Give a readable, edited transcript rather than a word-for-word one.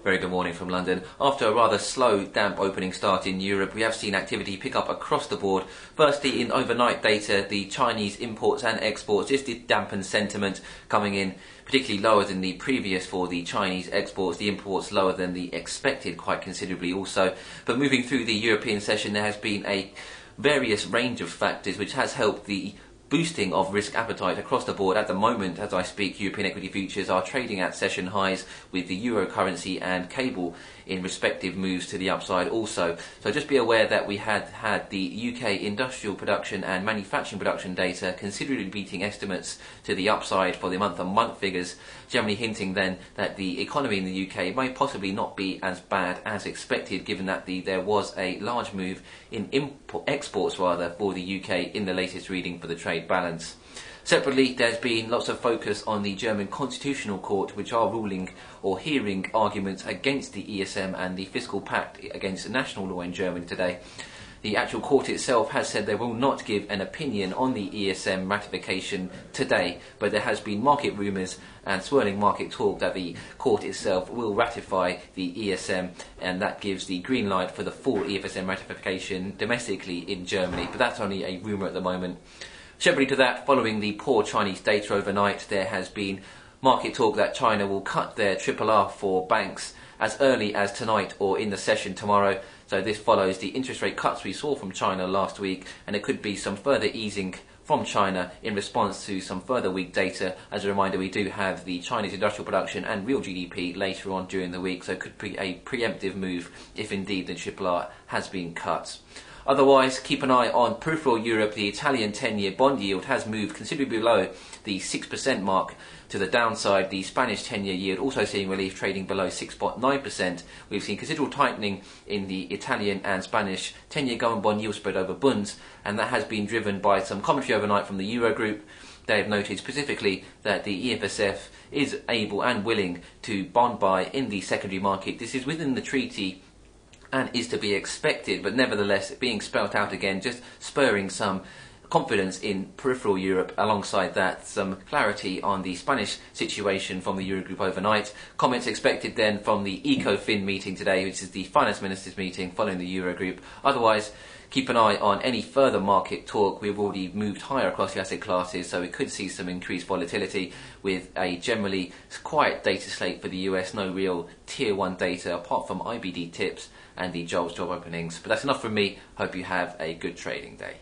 Very good morning from London. After a rather slow, damp opening start in Europe, we have seen activity pick up across the board. Firstly, in overnight data, the Chinese imports and exports just did dampen sentiment, coming in particularly lower than the previous for the Chinese exports. The imports lower than the expected quite considerably also. But moving through the European session, there has been a various range of factors which has helped the boosting of risk appetite across the board. At the moment, as I speak, European equity futures are trading at session highs, with the euro currency and cable in respective moves to the upside also. So just be aware that we had the UK industrial production and manufacturing production data considerably beating estimates to the upside for the month-on-month figures, generally hinting then that the economy in the UK may possibly not be as bad as expected, given that there was a large move in exports for the UK in the latest reading for the trade balance. Separately, there's been lots of focus on the German Constitutional Court, which are ruling or hearing arguments against the ESM and the fiscal pact against national law in Germany today. The actual court itself has said they will not give an opinion on the ESM ratification today, but there has been market rumours and swirling market talk that the court itself will ratify the ESM, and that gives the green light for the full EFSM ratification domestically in Germany. But that's only a rumour at the moment. Separately to that, following the poor Chinese data overnight, there has been market talk that China will cut their RRR for banks as early as tonight or in the session tomorrow. So this follows the interest rate cuts we saw from China last week, and it could be some further easing from China in response to some further weak data. As a reminder, we do have the Chinese industrial production and real GDP later on during the week, so it could be a preemptive move if indeed the RRR has been cut. Otherwise, keep an eye on peripheral Europe. The Italian 10-year bond yield has moved considerably below the 6% mark to the downside. The Spanish 10-year yield also seeing relief, trading below 6.9%. We've seen considerable tightening in the Italian and Spanish 10-year government bond yield spread over bunds, and that has been driven by some commentary overnight from the Eurogroup. They have noted specifically that the EFSF is able and willing to bond buy in the secondary market. This is within the treaty and is to be expected, but nevertheless being spelt out again, just spurring some confidence in peripheral Europe. Alongside that, some clarity on the Spanish situation from the Eurogroup overnight. Comments expected then from the ECOFIN meeting today, which is the finance ministers meeting following the Eurogroup. Otherwise, keep an eye on any further market talk. We've already moved higher across the asset classes, so we could see some increased volatility with a generally quiet data slate for the US. No real tier 1 data apart from IBD tips and the jobs job openings. But that's enough from me. Hope you have a good trading day.